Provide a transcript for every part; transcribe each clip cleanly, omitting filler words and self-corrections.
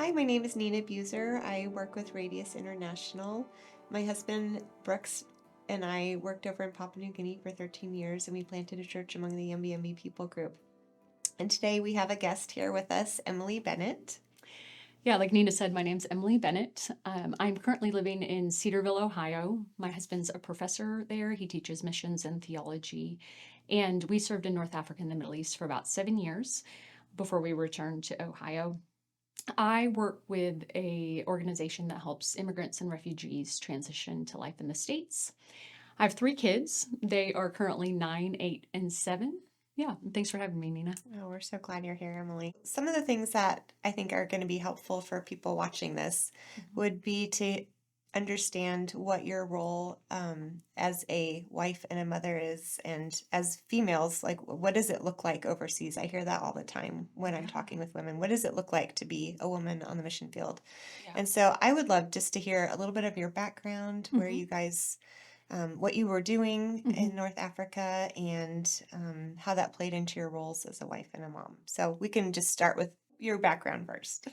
Hi, my name is Nina Buser. I work with Radius International. My husband Brooks and I worked over in Papua New Guinea for 13 years and we planted a church among the Yumbi people group. And today we have a guest here with us, Emily Bennett. Yeah, like Nina said, my name's Emily Bennett. I'm currently living in Cedarville, Ohio. My husband's a professor there. He teaches missions and theology. And we served in North Africa and the Middle East for about 7 years before we returned to Ohio. I work with a organization that helps immigrants and refugees transition to life in the States. I have 3 kids. They are currently 9, 8, and 7. Yeah, thanks for having me, Nina. Oh, we're so glad you're here, Emily. Some of the things that I think are going to be helpful for people watching this would be to understand what your role as a wife and a mother is, and as females, like what does it look like overseas? I hear that all the time when I'm Yeah, talking with women. What does it look like to be a woman on the mission field? yeah. And so I would love just to hear a little bit of your background, where Hmm. you guys what you were doing Hmm. in North Africa, and how that played into your roles as a wife and a mom. So we can just start with your background first.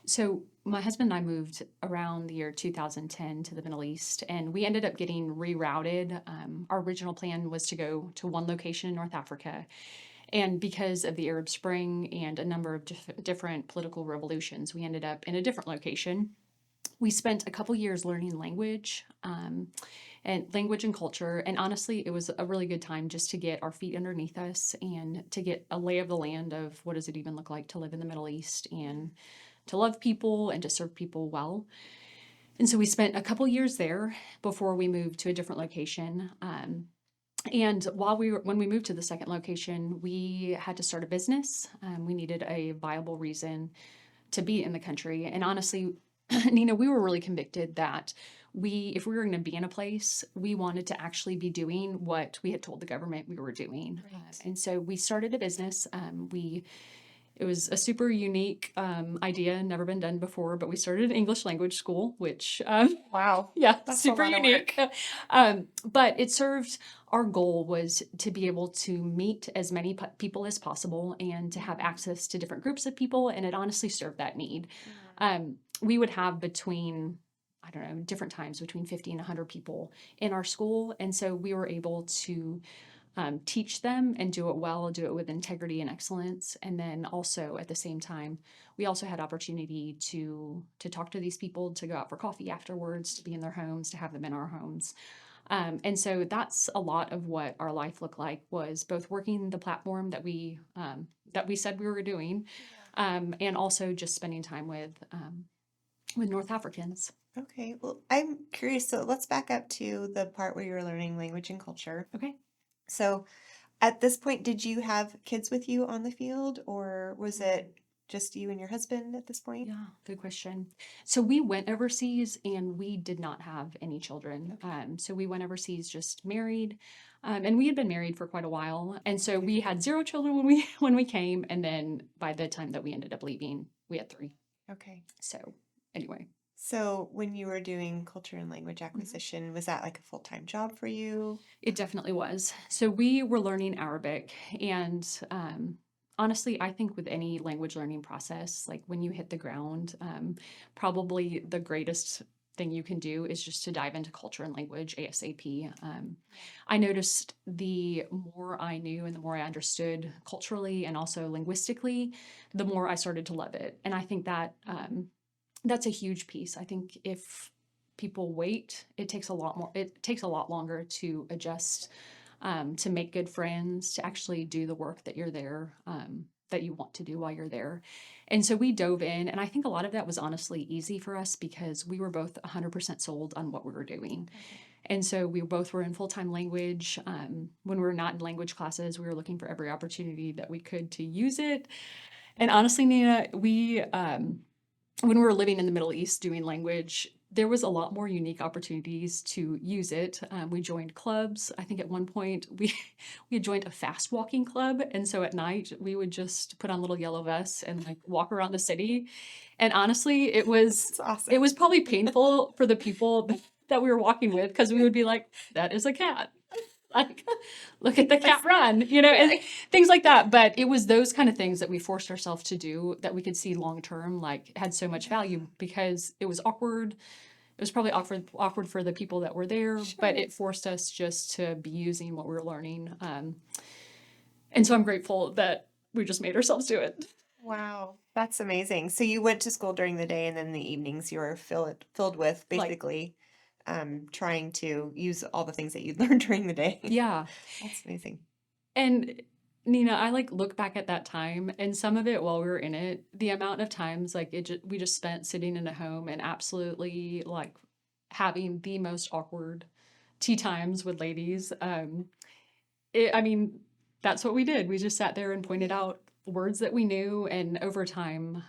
So, my husband and I moved around the year 2010 to the Middle East, and we ended up getting rerouted. Our original plan was to go to one location in North Africa. And because of the Arab Spring and a number of different political revolutions, we ended up in a different location. We spent a couple years learning language and culture. And honestly, it was a really good time just to get our feet underneath us and to get a lay of the land of what does it even look like to live in the Middle East and to love people and to serve people well. And so we spent a couple years there before we moved to a different location. And when we moved to the second location, we had to start a business. We needed a viable reason to be in the country. And honestly, Nina, we were really convicted that if we were going to be in a place, we wanted to actually be doing what we had told the government we were doing. Right. And so we started a business. It was a super unique idea, never been done before, but we started an English language school, which, Wow, yeah, that's a super lot of unique. work. But it served our goal was to be able to meet as many people as possible and to have access to different groups of people. And it honestly served that need. We would have I don't know, different times between 50 and 100 people in our school. And so we were able to teach them and do it well, do it with integrity and excellence. And then also at the same time, we also had opportunity to talk to these people, to go out for coffee afterwards, to be in their homes, to have them in our homes. And so that's a lot of what our life looked like, was both working the platform that we said we were doing, and also just spending time with North Africans. Okay, well, I'm curious. So let's back up to the part where you were learning language and culture. Okay. So at this point, did you have kids with you on the field, or was it just you and your husband at this point? Yeah, good question. So we went overseas and we did not have any children. Okay. So we went overseas just married, and we had been married for quite a while. And so we had 0 children when we when we came, and then by the time that we ended up leaving, we had 3. Okay. So anyway. So when you were doing culture and language Mhm. acquisition, was that like a full-time job for you? It definitely was. So we were learning Arabic, and honestly, I think with any language learning process, like when you hit the ground, probably the greatest thing you can do is just to dive into culture and language ASAP. I noticed the more I knew and the more I understood culturally and also linguistically, the more I started to love it. And I think that that's a huge piece. I think if people wait, it takes a lot longer to adjust, to make good friends, to actually do the work that you're there, that you want to do while you're there. And so we dove in, and I think a lot of that was honestly easy for us because we were both 100% sold on what we were doing. Okay. And so we both were in full time language. When we were not in language classes, we were looking for every opportunity that we could to use it. And honestly, Nina, when we were living in the Middle East doing language, there was a lot more unique opportunities to use it. We joined clubs. I think at one point we had joined a fast walking club, and so at night we would just put on little yellow vests and like walk around the city. And honestly, That's it awesome. was probably painful for the people that we were walking with because we would be like, "That is a cat." like, look at the cat run, and Right. things like that. But it was those kind of things that we forced ourselves to do that we could see long term, like had so much Yeah. value because it was awkward. It was probably awkward for the people that were there, but Sure. it forced us just to be using what we were learning. And so I'm grateful that we just made ourselves do it. Wow, that's amazing. So you went to school during the day and then the evenings you were filled with Like, basically trying to use all the things that you'd learned during the day. yeah. That's amazing. And Nina, I like look back at that time and some of it while we were in it, the amount of times like we just spent sitting in a home and absolutely like having the most awkward tea times with ladies. I mean, that's what we did. We just sat there and pointed Yeah. out words that we knew, and over time,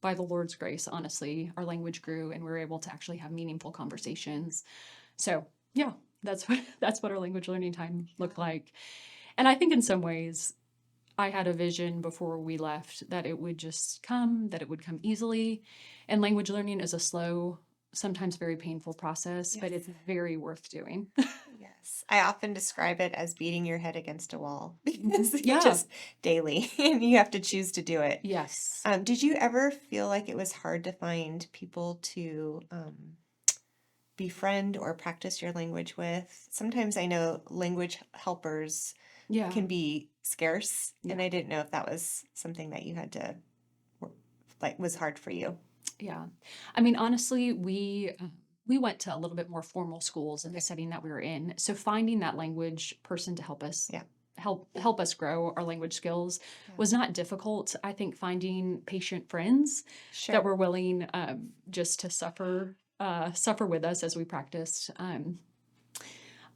by the Lord's grace, honestly, our language grew, and we were able to actually have meaningful conversations. So, yeah, that's what that's what our language learning time looked Yeah. like. And I think in some ways, I had a vision before we left that it would just come, that it would come easily. And language learning is a slow, sometimes very painful process, but Yes. it's very worth doing. Yes. I often describe it as beating your head against a wall because you Yeah. just daily and you have to choose to do it. Yes. Did you ever feel like it was hard to find people to befriend or practice your language with? Sometimes I know language helpers Yeah. can be scarce, and Yeah. I didn't know if that was something that you had to like was hard for you. Yeah. I mean, honestly, we went to a little bit more formal schools in the Okay. setting that we were in. So finding that language person to help us Yeah. help us grow our language skills Yeah. was not difficult. I think finding patient friends that Sure. were willing just to suffer with us as we practiced.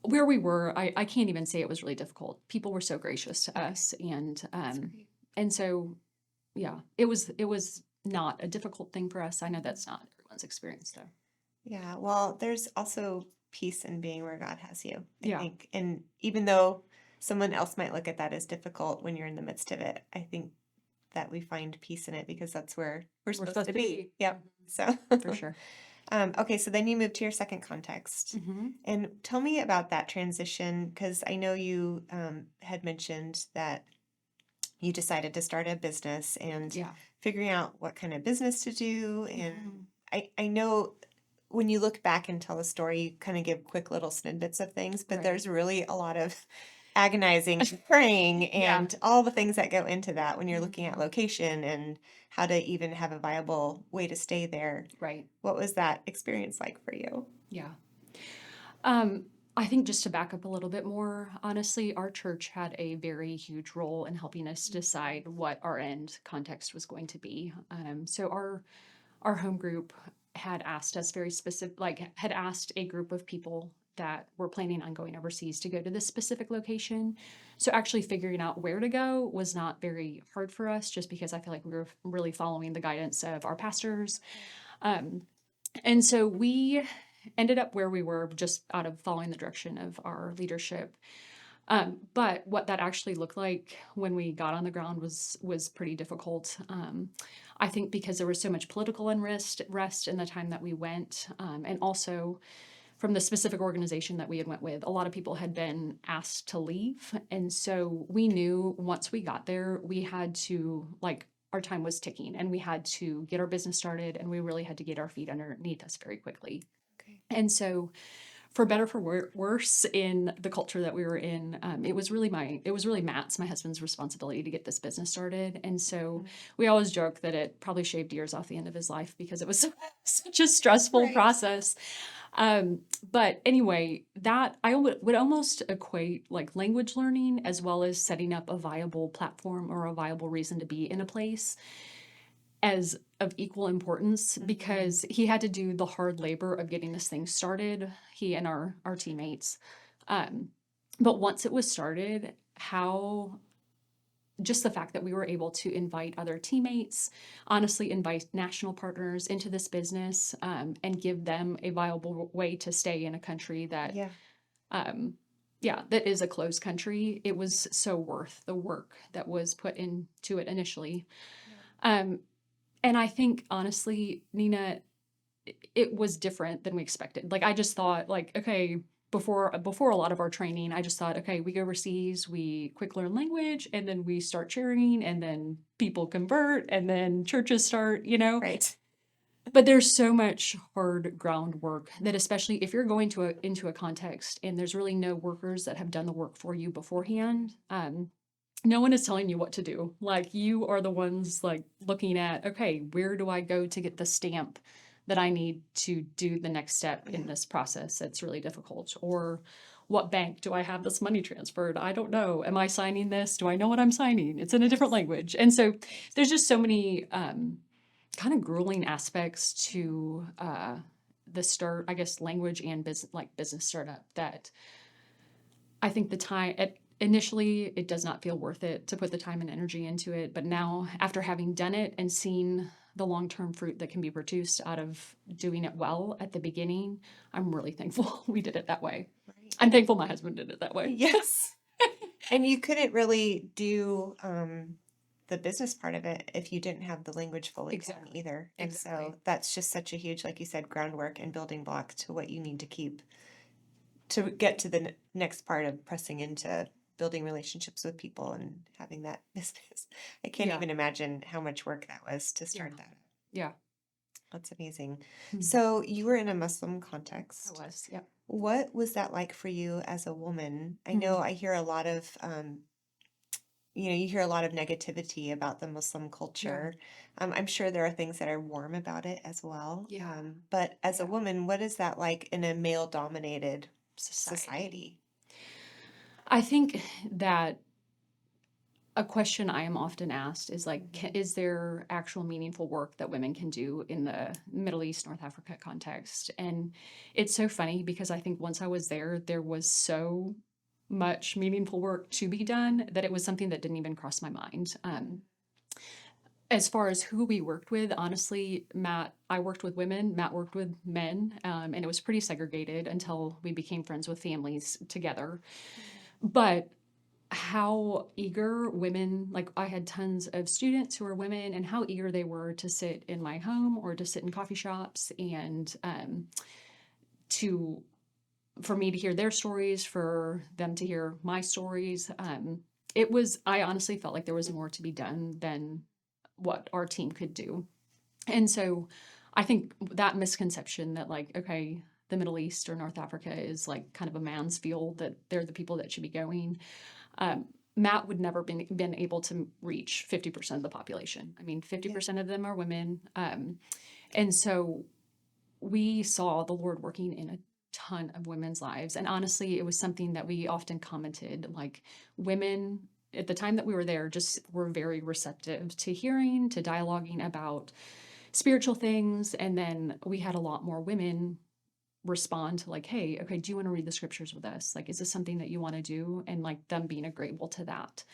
Where we were, I can't even say it was really difficult. People were so gracious to Okay. us, That's great. and so yeah, it was not a difficult thing for us. I know Mhm. that's not everyone's experience though. Yeah. Well, there's also peace in being where God has you, I Yeah, think. And even though someone else might look at that as difficult when you're in the midst of it, I think that we find peace in it because that's where we're we're supposed supposed to to be. be. Yep. So, For sure. okay, so then you moved to your second context. Hmm. And tell me about that transition because I know you had mentioned that you decided to start a business and Yeah. figuring out what kind of business to do. And Hmm. I know when you look back and tell a story, you kind of give quick little snippets of things, but Right. there's really a lot of agonizing and praying Yeah. and all the things that go into that when you're looking at Hmm. location and how to even have a viable way to stay there. Right. What was that experience like for you? Yeah. Um, I think just to back up a little bit more, honestly, our church had a very huge role in helping us decide what our end context was going to be. So our home group had asked us very specific, like had asked a group of people that were planning on going overseas to go to this specific location. So actually figuring out where to go was not very hard for us, just because I feel like we were really following the guidance of our pastors. Okay. Um, and so we ended up where we were just out of following the direction of our leadership. But what that actually looked like when we got on the ground was pretty difficult. I think because there was so much political unrest in the time that we went, and also from the specific organization that we had went with, a lot of people had been asked to leave, and so we knew once we got there, we had to like our time was ticking, and we had to get our business started, and we really had to get our feet underneath us very quickly. Okay. And so for better for worse in the culture that we were in, it was really Matt's, my husband's, responsibility to get this business started. And so Mm. we always joke that it probably shaved years off the end of his life because it was such a stressful Right. process. But anyway, that I would almost equate like language learning as well as setting up a viable platform or a viable reason to be in a place as of equal importance, Mhm. because he had to do the hard labor of getting this thing started, he and our teammates. Um, but once it was started, how just the fact that we were able to invite other teammates, honestly, invite national partners into this business, and give them a viable way to stay in a country that, Yeah. um, yeah, that is a closed country. It was so worth the work that was put into it initially. Yeah. Um, and I think honestly, Nina, it was different than we expected. Like I just thought like, okay, before a lot of our training, I just thought, okay, we go overseas, we quick learn language, and then we start sharing, and then people convert, and then churches start, you know. Right. But there's so much hard groundwork that, especially if you're going into a context and there's really no workers that have done the work for you beforehand, no one is telling you what to do. Like, you are the ones like looking at, okay, where do I go to get the stamp that I need to do the next step in Yeah. this process that's really difficult? Or what bank do I have this money transferred? I don't know. Am I signing this? Do I know what I'm signing? It's in a different language. And so there's just so many kind of grueling aspects to the start, I guess, language and business startup that I think initially it does not feel worth it to put the time and energy into it. But now, after having done it and seen the long-term fruit that can be produced out of doing it well at the beginning, I'm really thankful we did it that way. Right. I'm thankful my husband did it that way. Yes. And you couldn't really do the business part of it if you didn't have the language fully down Exactly. either. And Exactly. so that's just such a huge, like you said, groundwork and building block to what you need to keep to get to the next part of pressing into building relationships with people and having that business. I can't Yeah. even imagine how much work that was to Yeah. start that. Yeah. That's amazing. Hmm. So you were in a Muslim I context. was. Yep. What was that like for you as a woman? I know Hmm. I hear a lot of, you hear a lot of negativity about the Muslim Yeah. culture. I'm sure there are things that are warm about it as well. Yeah. But as a Yeah. woman, what is that like in a male-dominated Society. society? I think that a question I am often asked is like, Mhm. is there actual meaningful work that women can do in the Middle East, North Africa context? And it's so funny because I think once I was there, there was so much meaningful work to be done that it was something that didn't even cross my mind. As far as who we worked with, honestly, I worked with women, Matt worked with men, and it was pretty segregated until we became friends with families together. But how eager women, like I had tons of students who were women, and how eager they were to sit in my home or to sit in coffee shops and to for me to hear their stories, for them to hear my stories. I honestly felt like there was more to be done than what our team could do. And so I think that misconception that, like, okay, the Middle East or North Africa is like kind of a man's field, that they're the people that should be going. Matt would never been able to reach 50% of the population. I mean, Yeah. 50% of them are women. And so we saw the Lord working in a ton of women's lives. And honestly, it was something that we often commented, like, women at the time that we were there just were very receptive to hearing, to dialoguing about spiritual things. And then we had a lot more women respond to, like, hey, okay, do you want to read the scriptures with us? Like, is this something that you want to do? And like them being agreeable to that.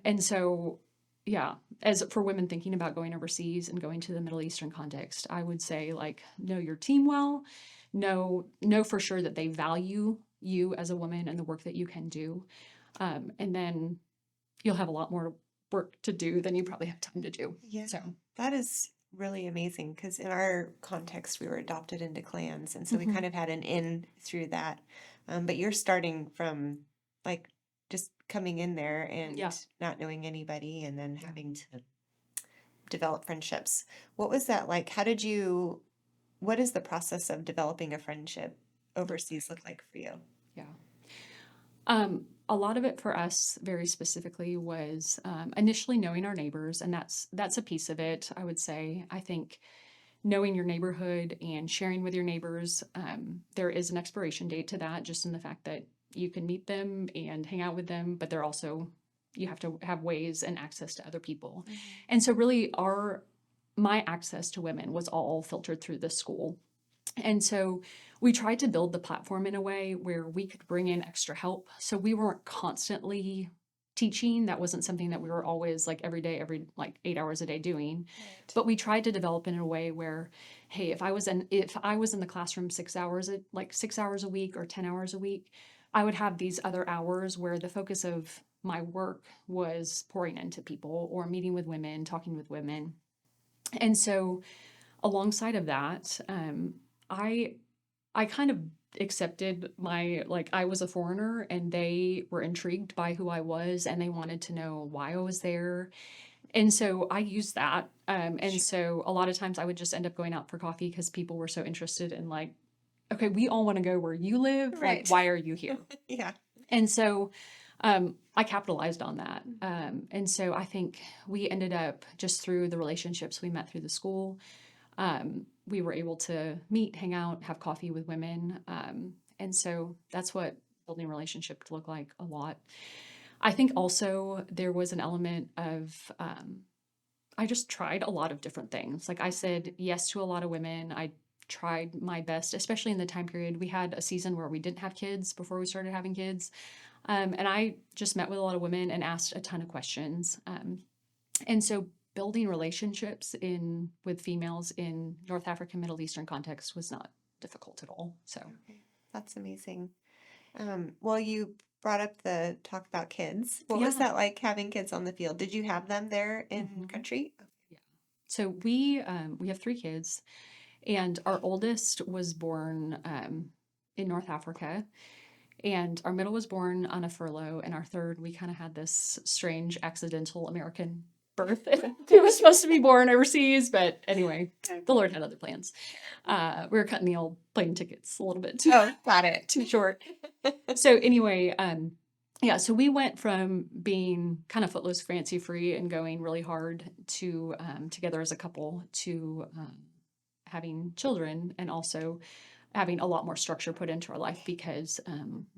And so, yeah, as for women thinking about going overseas and going to the Middle Eastern context, I would say, like, know your team well, know for sure that they value you as a woman and the work that you can do. And then you'll have a lot more work to do than you probably have time to do. Yeah, So, that is really amazing because in our context, we were adopted into clans, and so we mhm, kind of had an in through that. But you're starting from like just coming in there and yeah. not knowing anybody, and then Yeah. having to develop friendships. What was that like? What is the process of developing a friendship overseas look like for you? Yeah. A lot of it for us, very specifically, was initially knowing our neighbors, and that's a piece of it. I would say. I think knowing your neighborhood and sharing with your neighbors. There is an expiration date to that, just in the fact that you can meet them and hang out with them, but they're also you have to have ways and access to other people, Mhm. and so really my access to women was all filtered through the school. And so we tried to build the platform in a way where we could bring in extra help. So we weren't constantly teaching. That wasn't something that we were always like every day, every like 8 hours a day doing. Right. But we tried to develop in a way where, hey, if I was in the classroom 6 hours, like 6 hours a week or 10 hours a week, I would have these other hours where the focus of my work was pouring into people or meeting with women, talking with women. And so alongside of that, I I kind of accepted my, like, I was a foreigner and they were intrigued by who I was and they wanted to know why I was there. And so I used that. And Sure. so a lot of times I would just end up going out for coffee because people were so interested in, like, okay, we all want to go where you live. Like, Right. why are you here? Yeah. And so I capitalized on that. And so I think we ended up just through the relationships we met through the school. We were able to meet, hang out, have coffee with women. And so that's what building a relationship looked like a lot. I think also there was an element of I just tried a lot of different things. Like I said yes to a lot of women. I tried my best, especially in the time period. We had a season where we didn't have kids before we started having kids. And I just met with a lot of women and asked a ton of questions. And so building relationships in with females in North African, Middle Eastern context was not difficult at all. So Okay. That's amazing. Well, you brought up the talk about kids. What was yeah. that like having kids on the field? Did you have them there in hmm country? Yeah. So we have three kids, and our oldest was born in North Africa, and our middle was born on a furlough, and our third, we kind of had this strange accidental American birth. It was supposed to be born overseas, but anyway, Okay. the Lord had other plans. We were cutting the old plane tickets a little bit too, Oh, got it. too short. So anyway, yeah, so we went from being kind of footloose, fancy free, and going really hard to together as a couple to having children and also having a lot more structure put into our life because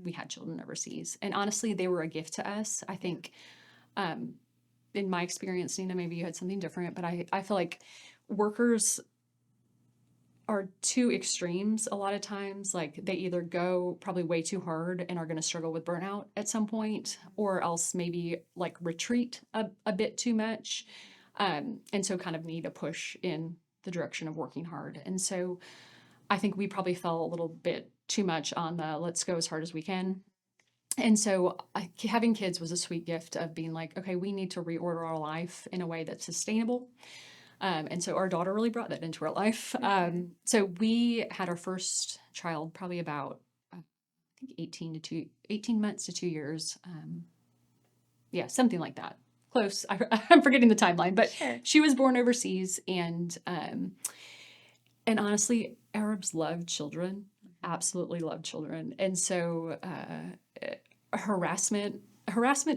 we had children overseas. And honestly, they were a gift to us. I Yeah. think, in my experience, Nina, maybe you had something different, but I feel like workers are two extremes a lot of times. Like they either go probably way too hard and are going to struggle with burnout at some point, or else maybe like retreat a bit too much. And so kind of need a push in the direction of working hard. And so I think we probably fell a little bit too much on the let's go as hard as we can. And so having kids was a sweet gift of being like, okay, we need to reorder our life in a way that's sustainable. And so our daughter really brought that into our life. So we had our first child probably about, I think 18 months to 2 years. Yeah, something like that. Close. I'm forgetting the timeline, but Sure. she was born overseas, and honestly, Arabs love children, absolutely love children. And so harassment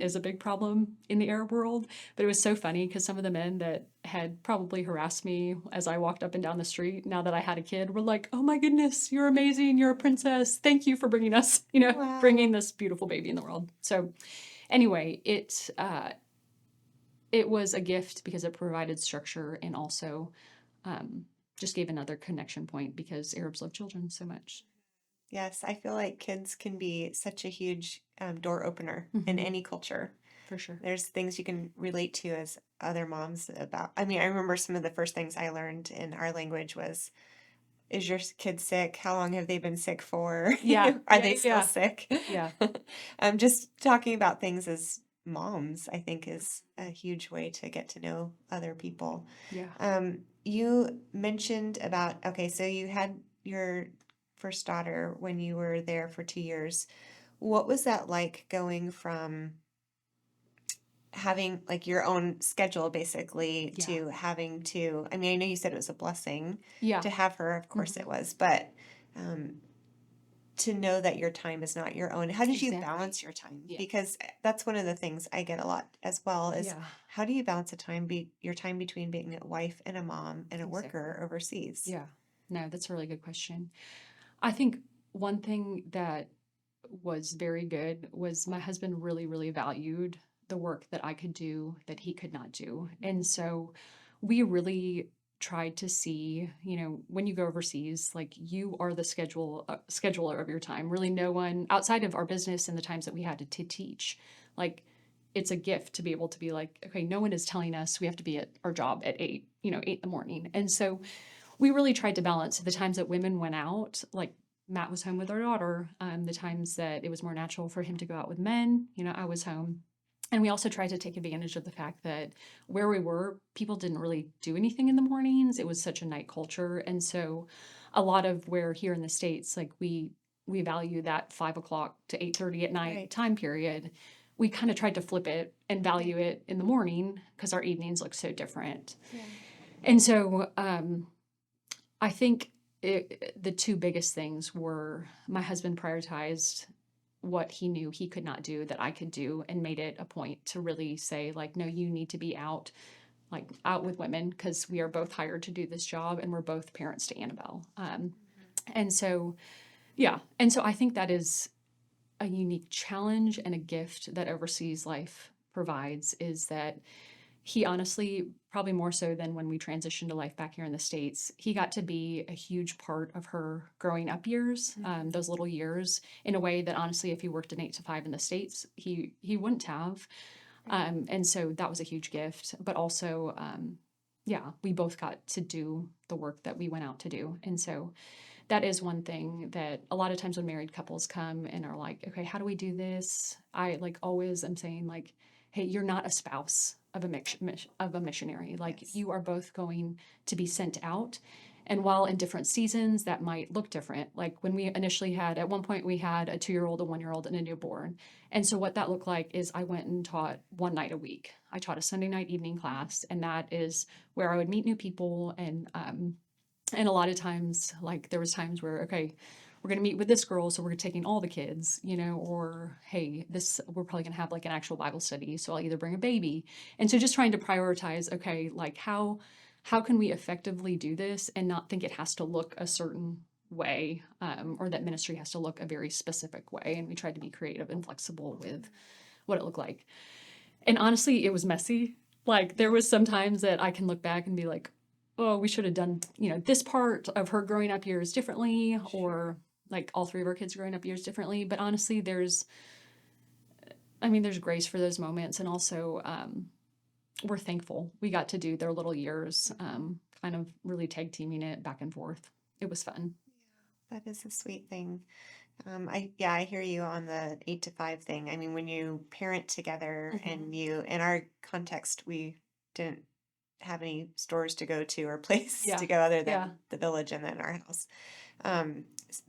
is a big problem in the Arab world, but it was so funny because some of the men that had probably harassed me as I walked up and down the street now that I had a kid were like, "Oh my goodness, you're amazing. You're a princess. Thank you for bringing us, bringing Wow. this beautiful baby in the world." So anyway, it was a gift because it provided structure and also um, just gave another connection point because Arabs love children so much. Yes, I feel like kids can be such a huge door opener in hmm any culture. For sure. There's things you can relate to as other moms about. I mean, I remember some of the first things I learned in our language was, is your kid sick? How long have they been sick for? Yeah. Are Yeah. they Yeah. still Yeah. sick? Yeah. Just talking about things as moms, I think is a huge way to get to know other people. Yeah. You mentioned about, okay, so you had your first daughter when you were there for 2 years. What was that like going from having like your own schedule basically Yeah. to having to, I mean, I know you said it was a blessing Yeah. to have her, of course hmm it was, but um, to know that your time is not your own. How did you Exactly. balance your time? Yeah. Because that's one of the things I get a lot as well is Yeah. how do you balance your time between being a wife and a mom and a Exactly. worker overseas? Yeah. No, that's a really good question. I think one thing that was very good was my husband really, really valued the work that I could do that he could not do. And so we really tried to see, when you go overseas, like you are the scheduler of your time. Really, no one outside of our business and the times that we had to teach. Like it's a gift to be able to be like, okay, no one is telling us we have to be at our job at 8, 8 in the morning. And so we really tried to balance the times that women went out, like Matt was home with our daughter, the times that it was more natural for him to go out with men, I was home. And we also tried to take advantage of the fact that where we were, people didn't really do anything in the mornings. It was such a night culture. And so a lot of where here in the States, like we value that 5 o'clock to 8:30 at night Right. time period, we kind of tried to flip it and value it in the morning because our evenings look so different. Yeah. And so I think the two biggest things were my husband prioritized what he knew he could not do that I could do and made it a point to really say, like, no, you need to be out, like out with women because we are both hired to do this job and we're both parents to Annabelle. And so, yeah. And so I think that is a unique challenge and a gift that overseas life provides, is that he honestly, probably more so than when we transitioned to life back here in the States, he got to be a huge part of her growing up years, those little years, in a way that honestly, if he worked an 8 to 5 in the States, he wouldn't have. And so that was a huge gift. But also, yeah, we both got to do the work that we went out to do. And so that is one thing that a lot of times when married couples come and are like, okay, how do we do this? I like always am saying, like, hey, you're not a spouse of a missionary. Like, Yes. you are both going to be sent out. And while in different seasons that might look different, like when we initially had, at one point we had a 2-year-old, a 1-year-old, and a newborn. And so what that looked like is I went and taught one night a week. I taught a Sunday night evening class, and that is where I would meet new people. And a lot of times, like there was times where, okay, we're going to meet with this girl, so we're taking all the kids, or hey, this, we're probably going to have like an actual Bible study, so I'll either bring a baby. And so just trying to prioritize, okay, like how can we effectively do this and not think it has to look a certain way, or that ministry has to look a very specific way. And we tried to be creative and flexible with what it looked like. And honestly, it was messy. Like there was some times that I can look back and be like, oh, we should have done, this part of her growing up years differently, or like all three of our kids growing up years differently. But honestly, there's grace for those moments. And also, we're thankful we got to do their little years, kind of really tag teaming it back and forth. It was fun. That is a sweet thing. I hear you on the 8 to 5 thing. I mean, when you parent together and in our context, we didn't have any stores to go to or places Yeah. to go other Yeah. than the village and then our house. S-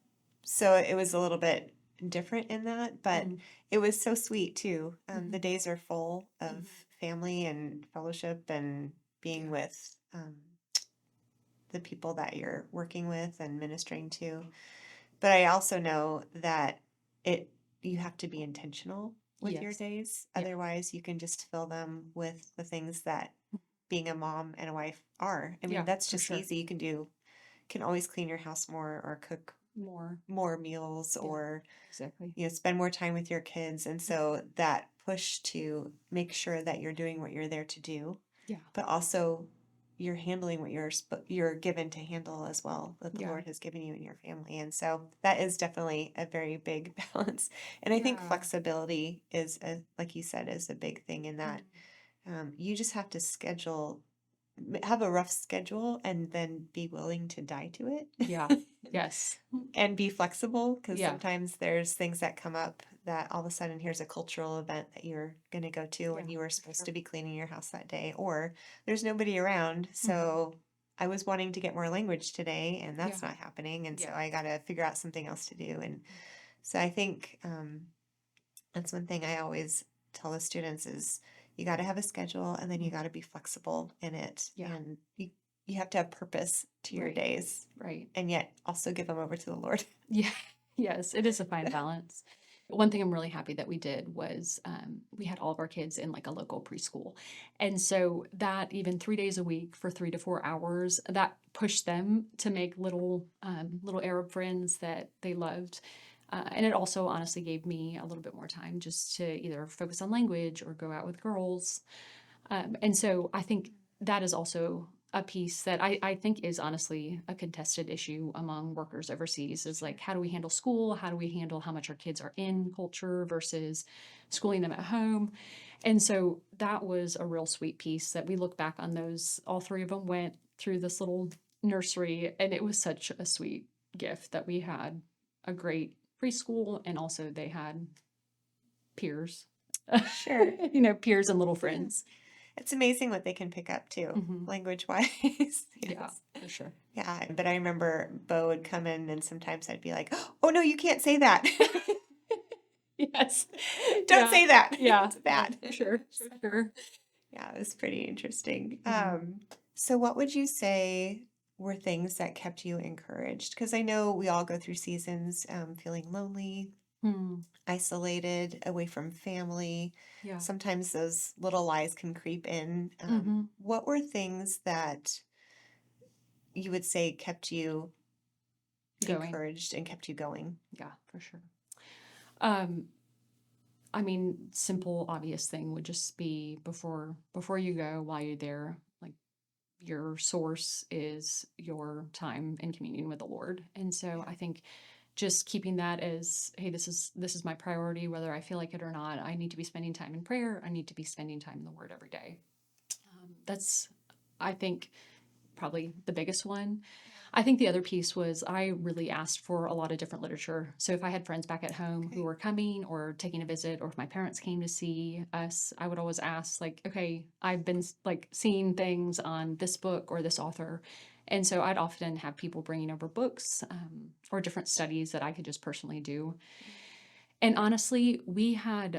so it was a little bit different in that, but it was so sweet too. The days are full of family and fellowship and being with the people that you're working with and ministering to. But I also know that you have to be intentional with your Yes. days. Yeah. Otherwise, you can just fill them with the things that being a mom and a wife are. I mean, Yeah, that's for just sure. easy. Can always clean your house more or cook more meals Yeah, or exactly. spend more time with your kids. And so that push to make sure that you're doing what you're there to do, Yeah. but also you're handling what you're given to handle as well, that the Yeah. Lord has given you and your family. And so that is definitely a very big balance. And I think Yeah. flexibility like you said, is a big thing in that. You just have to have a rough schedule and then be willing to die to it. Yeah. Yes. And be flexible, because Yeah. sometimes there's things that come up that all of a sudden here's a cultural event that you're going to go to and Yeah, you were for supposed sure. to be cleaning your house that day, or there's nobody around. So I was wanting to get more language today and that's Yeah. not happening. And so Yeah. I got to figure out something else to do. And so I think that's one thing I always tell the students is you got to have a schedule and then you got to be flexible in it. Yeah. And you have to have purpose to your Right. days Right. and yet also give them over to the Lord. Yeah. Yes, it is a fine balance. One thing I'm really happy that we did was we had all of our kids in like a local preschool. And so that even 3 days a week for 3 to 4 hours, that pushed them to make little Arab friends that they loved. And it also honestly gave me a little bit more time just to either focus on language or go out with girls. And so I think that is also a piece that I think is honestly a contested issue among workers overseas, is like, how do we handle school? How do we handle how much our kids are in culture versus schooling them at home? And so that was a real sweet piece that we look back on those. All three of them went through this little nursery, and it was such a sweet gift that we had a great preschool, and also they had peers, Sure. peers and little Yeah. friends. It's amazing what they can pick up too, Hmm. language wise. Yeah, Yes. for sure. Yeah. But I remember Bo would come in and sometimes I'd be like, oh no, you can't say that. Yes. Don't Yeah. say that. Yeah. It's Yeah, bad. for sure. For sure. Yeah, it was pretty interesting. Hmm. So what would you say were things that kept you encouraged? Because I know we all go through seasons feeling lonely, Hmm. isolated, away from family. Yeah. Sometimes those little lies can creep in. Hmm. What were things that you would say kept you Going. encouraged and kept you going? Yeah, for sure. Um, I mean, simple, obvious thing would just be before you go, while you're there, like your source is your time in communion with the Lord. And so Yeah. I think just keeping that as, hey, this is my priority, whether I feel like it or not. I need to be spending time in prayer. I need to be spending time in the Word every day. That's, I think, probably the biggest one. I think the other piece was I really asked for a lot of different literature. So if I had friends back at home who Okay. were coming or taking a visit, or if my parents came to see us, I would always ask, like, okay, I've been like seeing things on this book or this author. And so I'd often have people bringing over books, or different studies that I could just personally do. And honestly, we had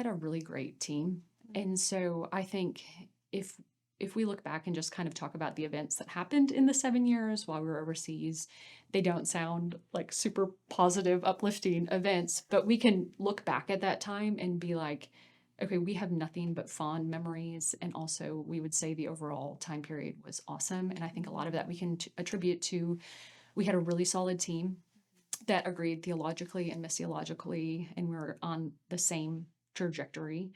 a really great team. And so I think if if we look back and just kind of talk about the events that happened in the 7 years while we were overseas, they don't sound like super positive, uplifting events, but we can look back at that time and be like, okay, we have nothing but fond memories. And also, we would say the overall time period was awesome. And I think a lot of that we can attribute to we had a really solid team that agreed theologically and missiologically, and we were on the same trajectory.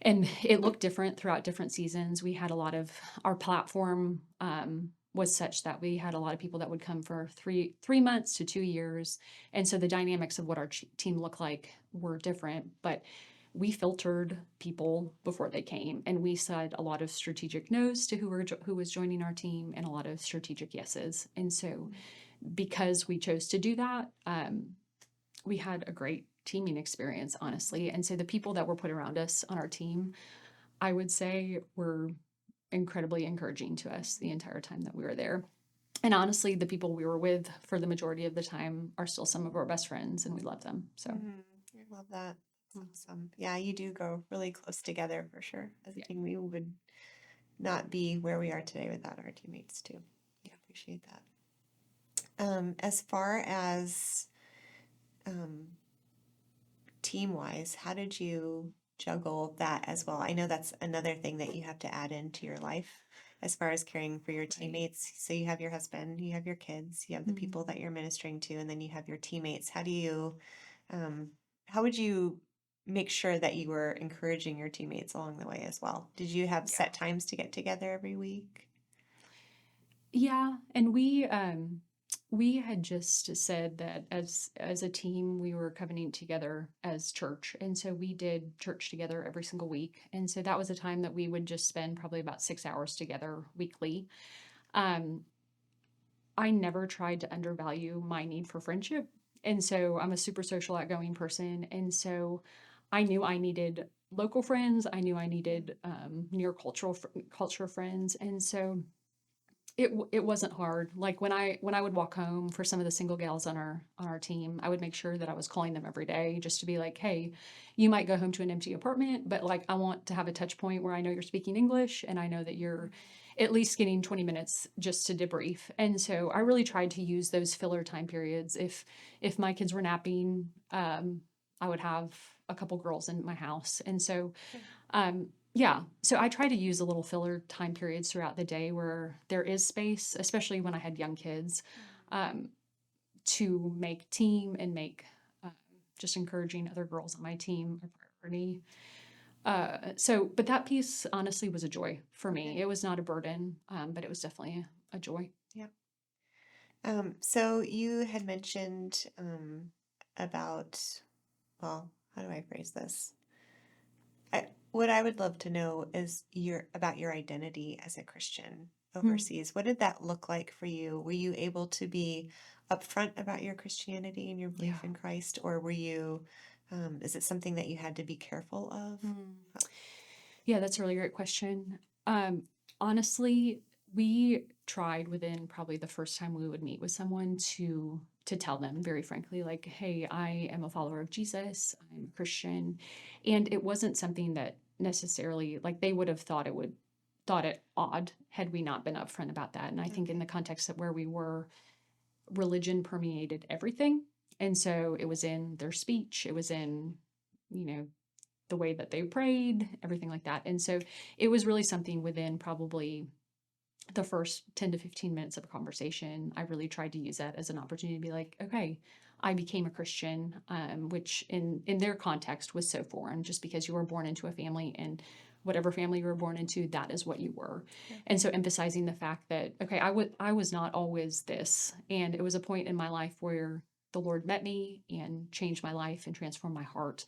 And it looked different throughout different seasons. We had a lot of our platform was such that we had a lot of people that would come for three months to 2 years, and so the dynamics of what our team looked like were different. But we filtered people before they came, and we said a lot of strategic no's to who was joining our team, and a lot of strategic yeses. And so, because we chose to do that, we had a great teaming experience, honestly. And so the people that were put around us on our team, I would say, were incredibly encouraging to us the entire time that we were there. And honestly, the people we were with for the majority of the time are still some of our best friends, and we love them. So, Mhm. I love that. That's awesome. Yeah, you do go really close together for sure. As a yeah, team, we would not be where we are today without our teammates too. I yeah. appreciate that. As far as um, team wise, how did you juggle that as well? I know that's another thing that you have to add into your life as far as caring for your Right. teammates. So you have your husband, you have your kids, you have the people Mhm. that you're ministering to, and then you have your teammates. Um, how would you make sure that you were encouraging your teammates along the way as well? Did you have Yeah. set times to get together every week? Yeah, and we had just said that as a team we were covenanting together as church, and so we did church together every single week, and so that was a time that we would just spend probably about 6 hours together weekly. Um, I never tried to undervalue my need for friendship, and so I'm a super social, outgoing person, and so I knew I needed local friends. I knew I needed near culture friends, and so it wasn't hard. Like when I would walk home for some of the single gals on our team, I would make sure that I was calling them every day just to be like, "Hey, you might go home to an empty apartment, but like I want to have a touch point where I know you're speaking English and I know that you're at least getting 20 minutes just to debrief." And so I really tried to use those filler time periods. If my kids were napping, I would have a couple girls in my house. And so yeah, so I try to use a little filler time periods throughout the day where there is space, especially when I had young kids, um, to make team and make uh, just encouraging other girls on my team a priority. But that piece honestly was a joy for me. Okay. It was not a burden, but it was definitely a joy. Yeah. So you had mentioned about, well, how do I phrase this? What I would love to know is about your identity as a Christian Hmm. overseas. What did that look like for you? Were you able to be upfront about your Christianity and your Yeah. belief in Christ, or is it something that you had to be careful of? Hmm. Yeah, that's a really great question. Honestly, we tried within probably the first time we would meet with someone to tell them very frankly, like, hey, I am a follower of Jesus, I'm a Christian. And it wasn't something that necessarily like they would have thought it odd had we not been upfront about that. And I think in Okay. the context of where we were, religion permeated everything. And so it was in their speech, it was in, you know, the way that they prayed, everything like that. And so it was really something within probably the first 10 to 15 minutes of a conversation. I really tried to use that as an opportunity to be like, okay, I became a Christian, which in their context was so foreign just because you were born into a family and whatever family you were born into, that is what you were. And so emphasizing the fact that, okay, I was not always this. And it was a point in my life where the Lord met me and changed my life and transformed my heart,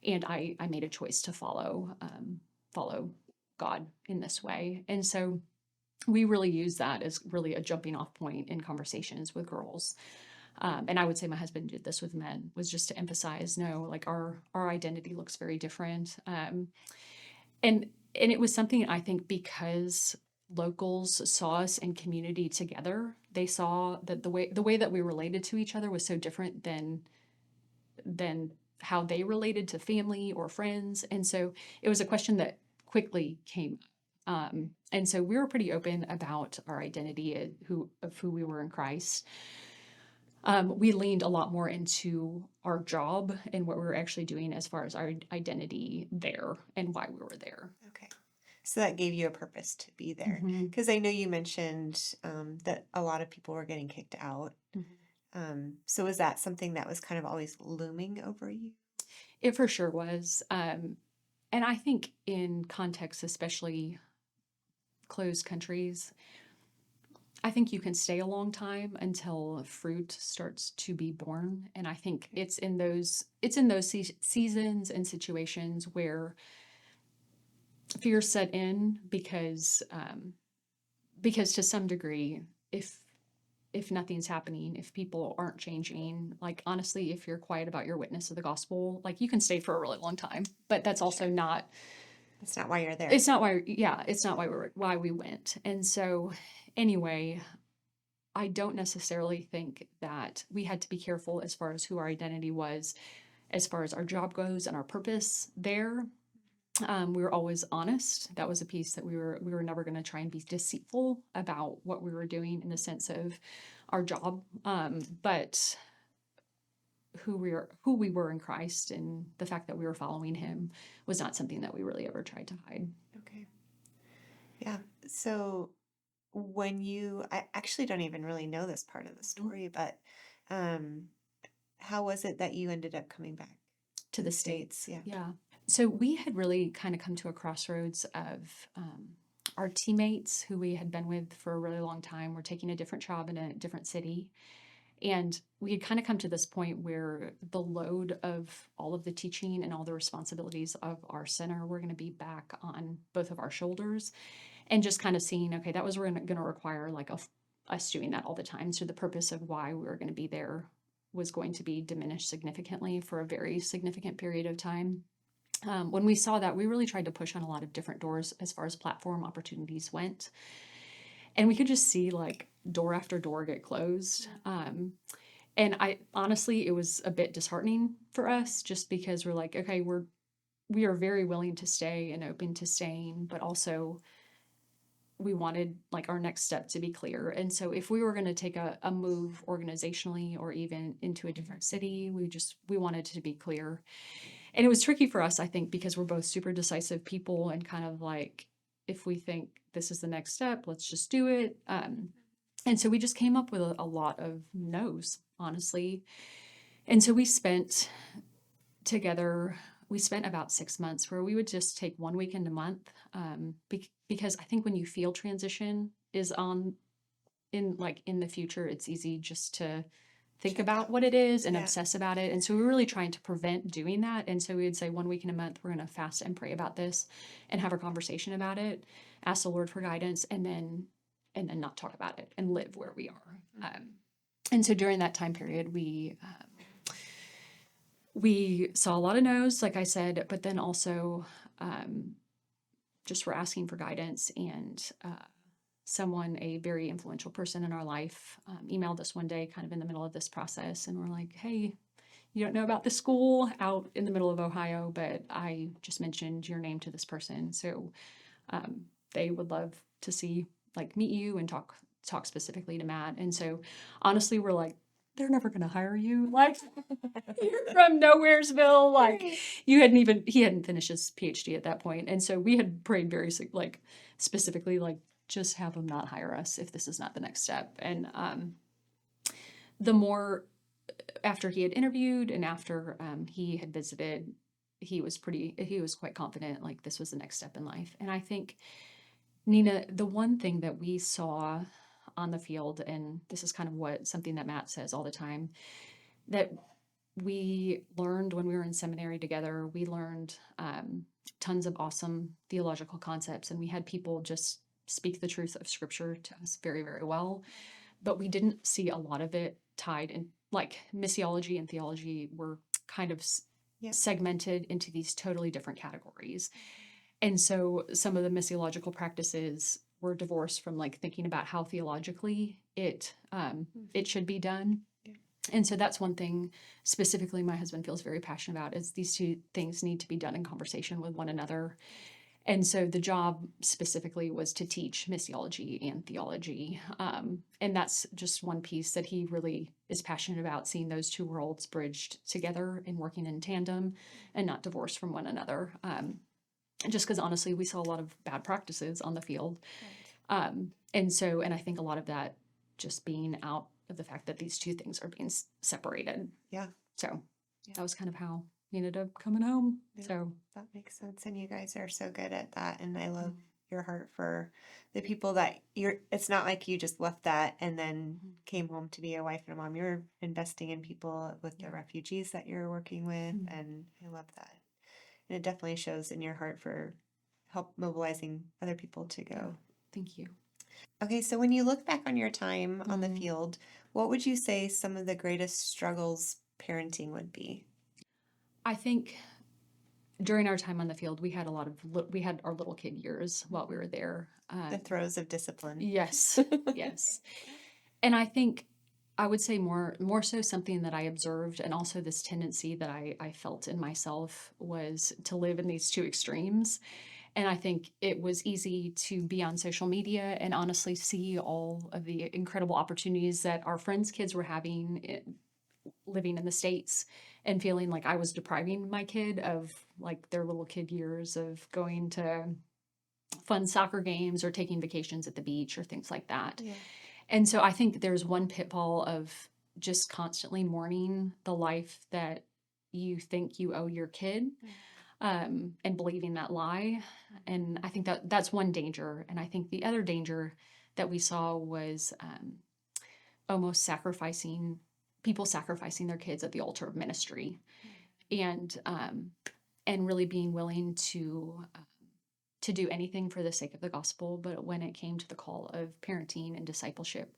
and I made a choice to follow God in this way. And so we really use that as really a jumping off point in conversations with girls. And I would say my husband did this with men, was just to emphasize, no, like our identity looks very different. And it was something I think because locals saw us in community together, they saw that the way that we related to each other was so different than how they related to family or friends. And so it was a question that quickly came up. And so we were pretty open about our identity of who we were in Christ. We leaned a lot more into our job and what we were actually doing as far as our identity there and why we were there. Okay. So that gave you a purpose to be there. Mm-hmm. Because I know you mentioned that a lot of people were getting kicked out. Mm-hmm. So was that something that was kind of always looming over you? It for sure was. And I think in contexts, especially closed countries, I think you can stay a long time until fruit starts to be born, and I think Okay. it's in those seasons and situations where fear set in because to some degree, if nothing's happening, if people aren't changing, like honestly, if you're quiet about your witness of the gospel, like you can stay for a really long time, but that's also Sure. not. That's not why you're there. It's not why. Yeah, it's not why we went, and so anyway. I don't necessarily think that we had to be careful as far as who our identity was, as far as our job goes and our purpose there. We were always honest. That was a piece that we were never going to try and be deceitful about what we were doing in the sense of our job, but who we were in Christ and the fact that we were following Him was not something that we really ever tried to hide. Okay. Yeah. So I actually don't even really know this part of the Mhm. story, but um, how was it that you ended up coming back To to the the States? States. Yeah. Yeah. So we had really kind of come to a crossroads of our teammates who we had been with for a really long time were taking a different job in a different city. And we had kind of come to this point where the load of all of the teaching and all the responsibilities of our center were going to be back on both of our shoulders. And just kind of seeing, okay, that was going to require like us doing that all the time. So the purpose of why we were going to be there was going to be diminished significantly for a very significant period of time. When we saw that, we really tried to push on a lot of different doors as far as platform opportunities went. And we could just see like door after door get closed. And I honestly, it was a bit disheartening for us just because we're like, okay, we are very willing to stay and open to staying, but also we wanted like our next step to be clear. And so if we were going to take a move organizationally or even into a different city, we wanted to be clear. And it was tricky for us, I think, because we're both super decisive people and kind of like, if we think this is the next step, let's just do it. And so we just came up with a lot of no's, honestly. And so together, we spent about 6 months where we would just take one weekend a month, because I think when you feel transition is on in the future, it's easy just to think Check about out. what it is and Yeah. obsess about it. And so we're really trying to prevent doing that. And so we would say one week in a month, we're going to fast and pray about this and have a conversation about it, ask the Lord for guidance, and then not talk about it and live where we are. And so during that time period, we saw a lot of no's, like I said, but then also just were asking for guidance. And someone, a very influential person in our life, emailed us one day, kind of in the middle of this process, and we're like, "Hey, you don't know about the school out in the middle of Ohio, but I just mentioned your name to this person, so they would love to see like meet you and talk specifically to Matt." And so honestly, we're like, they're never going to hire you. Like, you're from Nowheresville. Like, he hadn't finished his PhD at that point. And so we had prayed very, like, specifically, like, just have him not hire us if this is not the next step. And the more, after he had interviewed and after he had visited, he was quite confident, like, this was the next step in life. And I think, Nina, the one thing that we saw on the field, and this is kind of something that Matt says all the time, that we learned when we were in seminary together, we learned tons of awesome theological concepts, and we had people just speak the truth of Scripture to us very, very well. But we didn't see a lot of it tied in, like, missiology and theology were kind of segmented into these totally different categories. And so some of the missiological practices were divorced from, like, thinking about how theologically it should be done. And so that's one thing specifically my husband feels very passionate about, is these two things need to be done in conversation with one another. And so the job specifically was to teach missiology and theology. And that's just one piece that he really is passionate about, seeing those two worlds bridged together and working in tandem and not divorced from one another. Just because honestly, we saw a lot of bad practices on the field. Right. And I think a lot of that just being out of the fact that these two things are being separated. Yeah. So that was kind of how we ended up coming home. Yeah, so that makes sense. And you guys are so good at that. And I love your heart for the people that it's not like you just left that and then came home to be a wife and a mom. You're investing in people with the refugees that you're working with. And I love that. And it definitely shows in your heart for help mobilizing other people to go. Yeah. Thank you. Okay, so when you look back on your time on the field, what would you say some of the greatest struggles parenting would be? I think during our time on the field, we had we had our little kid years while we were there. The throes of discipline. Yes, yes. And I think I would say more so something that I observed, and also this tendency that I felt in myself, was to live in these two extremes. And I think it was easy to be on social media and honestly see all of the incredible opportunities that our friends' kids were having living in the States, and feeling like I was depriving my kid of, like, their little kid years of going to fun soccer games or taking vacations at the beach or things like that. Yeah. And so I think there's one pitfall of just constantly mourning the life that you think you owe your kid, and believing that lie. And I think that's one danger. And I think the other danger that we saw was almost sacrificing their kids at the altar of ministry, and really being willing to do anything for the sake of the gospel. But when it came to the call of parenting and discipleship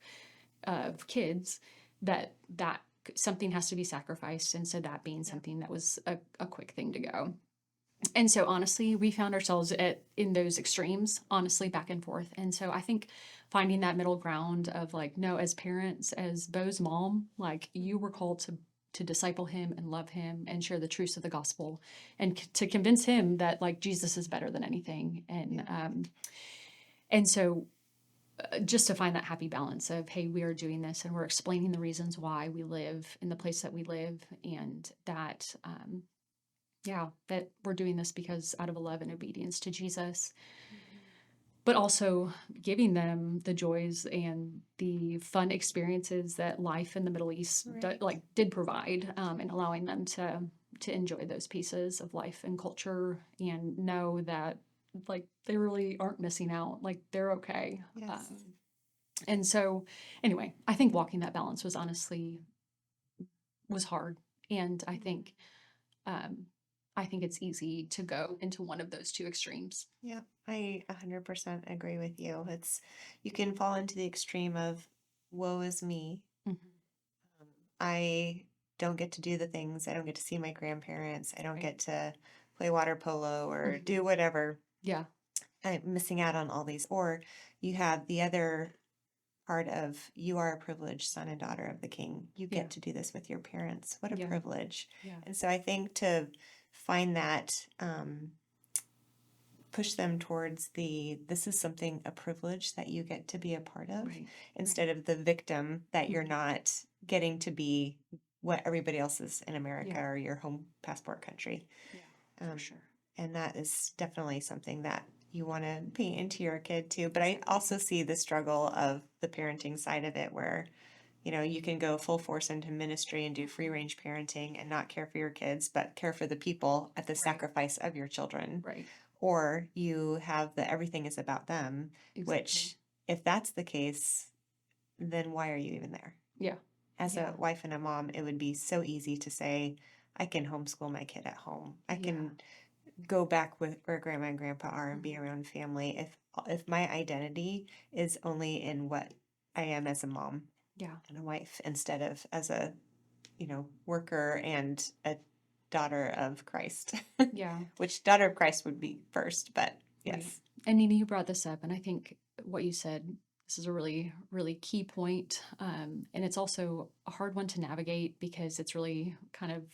of kids, that something has to be sacrificed. And so that being something that was a quick thing to go. And so honestly, we found ourselves in those extremes, honestly, back and forth. And so I think finding that middle ground of, like, no, as parents, as Bo's mom, like, you were called to disciple him and love him and share the truths of the gospel, and to convince him that, like, Jesus is better than anything. And so just to find that happy balance of, hey, we are doing this and we're explaining the reasons why we live in the place that we live, and that that we're doing this because out of love and obedience to Jesus, but also giving them the joys and the fun experiences that life in the Middle East did provide, and allowing them to enjoy those pieces of life and culture, and know that, like, they really aren't missing out, like, they're okay. Yes. And so anyway, I think walking that balance was hard. And I think it's easy to go into one of those two extremes. Yeah, I 100% agree with you. You can fall into the extreme of woe is me. I don't get to do the things. I don't get to see my grandparents. I don't get to play water polo or do whatever. Yeah. I'm missing out on all these. Or you have the other part of you are a privileged son and daughter of the king. You Yeah. get to do this with your parents. What a Yeah. privilege. Yeah. And so I think to find that, push them towards this is something, a privilege that you get to be a part of, Right. instead of the victim that you're Mhm. not getting to be what everybody else is in America Yeah. or your home passport country. Yeah. For Um, sure. and that is definitely something that you want to paint into your kid too. But I Exactly. also see the struggle of the parenting side of it where, you can go full force into ministry and do free range parenting and not care for your kids, but care for the people at the Right. sacrifice of your children. Right. Or you have the everything is about them, Exactly. which, if that's the case, then why are you even there? Yeah. As a Yeah. wife and a mom, it would be so easy to say, I can homeschool my kid at home. I Yeah. can go back with where grandma and grandpa are and be Mhm. around family if my identity is only in what I am as a mom Yeah. and a wife instead of as a worker and a daughter of Christ. Yeah. Which daughter of Christ would be first, but Right. yes. And Nina, you brought this up, and I think what you said, this is a really, really key point. And it's also a hard one to navigate because it's really kind of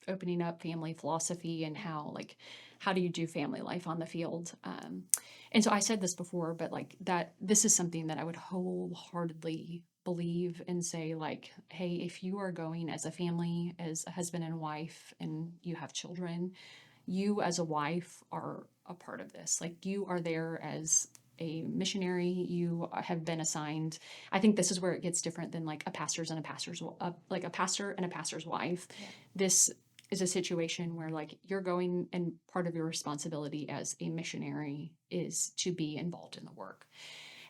opening up family philosophy and how do you do family life on the field? And so I said this before, but like that, this is something that I would wholeheartedly believe and say, like, hey, if you are going as a family, as a husband and wife, and you have children, you as a wife are a part of this. Like you are there as a missionary. You have been assigned. I think this is where it gets different than like a pastor's and a pastor's like a pastor and a pastor's wife. Yeah. This is a situation where like you're going, and part of your responsibility as a missionary is to be involved in the work.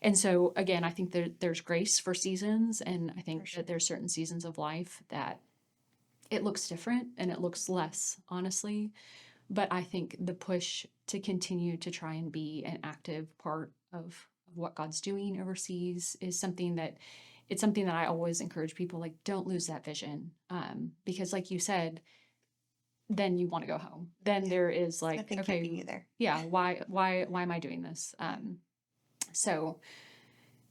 And so again, I think there's grace for seasons, and I For think sure. that there's certain seasons of life that it looks different and it looks less, honestly. But I think the push to continue to try and be an active part of what God's doing overseas is something that it's something that I always encourage people, like, don't lose that vision. Because like you said, then you want to go home. Then Yeah. there is There's like, nothing okay, keeping you there. yeah, why am I doing this? So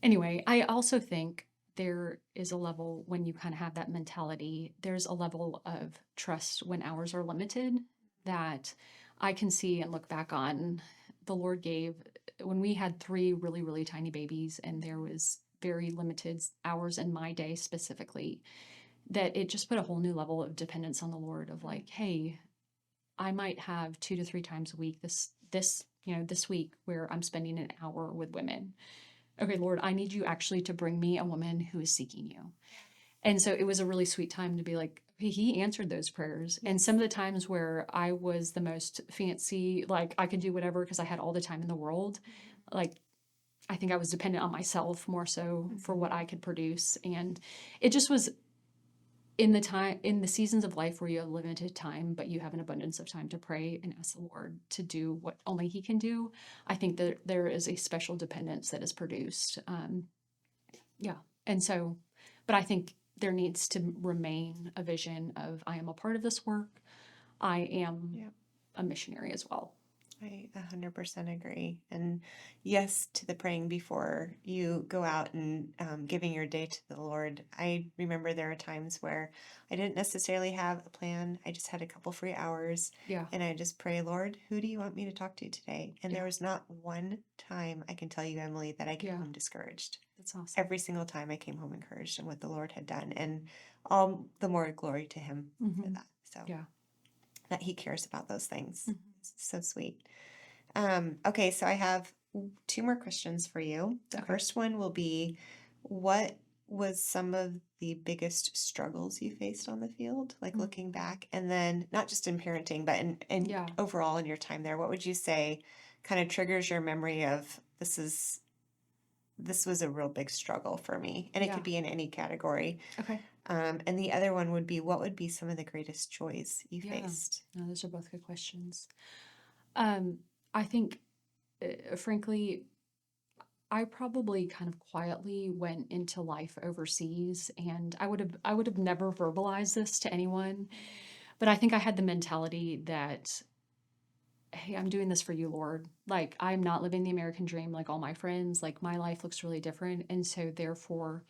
anyway, I also think there is a level when you kind of have that mentality, there's a level of trust when hours are limited that I can see and look back on. The Lord gave when we had three really, really tiny babies, and there was very limited hours in my day specifically, that it just put a whole new level of dependence on the Lord of like, hey, I might have 2 to 3 times a week this week where I'm spending an hour with women. Okay, Lord, I need you actually to bring me a woman who is seeking you. And so it was a really sweet time to be like, okay, he answered those prayers. And Yes. some of the times where I was the most fancy, like I could do whatever because I had all the time in the world, like I think I was dependent on myself more so for what I could produce. And it just was in the seasons of life where you have limited time, but you have an abundance of time to pray and ask the Lord to do what only He can do. I think that there is a special dependence that is produced. Yeah. And so, but I think there needs to remain a vision of I am a part of this work. I am Yeah. a missionary as well. I 100% agree. And yes to the praying before you go out and giving your day to the Lord. I remember there are times where I didn't necessarily have a plan. I just had a couple free hours Yeah. and I just pray, Lord, who do you want me to talk to today? And there Yeah. was not one time I can tell you, Emily, that I came Yeah. home discouraged. That's awesome. Every single time I came home encouraged in what the Lord had done. And all the more glory to Him for Hmm. that. So Yeah. that He cares about those things. Hmm. It's so sweet. Okay, so I have two more questions for you. The Okay. first one will be, what was some of the biggest struggles you faced on the field, like looking Mhm. back? And then not just in parenting, but in Yeah. overall in your time there, what would you say kind of triggers your memory of this was a real big struggle for me? And it Yeah. could be in any category. Okay. And the other one would be, what would be some of the greatest joys you Yeah. faced? No, those are both good questions. Um, I think, frankly, I probably kind of quietly went into life overseas, and I would have never verbalized this to anyone, but I think I had the mentality that hey, I'm doing this for you, Lord. Like, I'm not living the American dream like all my friends. Like, my life looks really different. And so, therefore,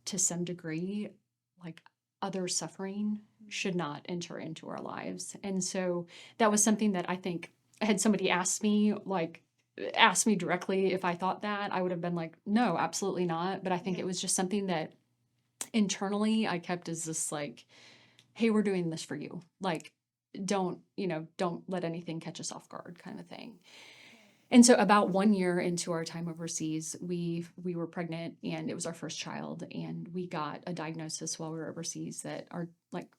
to some degree, like other suffering should not enter into our lives. And so, that was something that I think had somebody asked me directly if I thought that, I would have been like, no, absolutely not. But I think Yeah. it was just something that internally I kept as this like, hey, we're doing this for you. Like, don't let anything catch us off guard kind of thing. And so about 1 year into our time overseas, we were pregnant and it was our first child, and we got a diagnosis while we were overseas that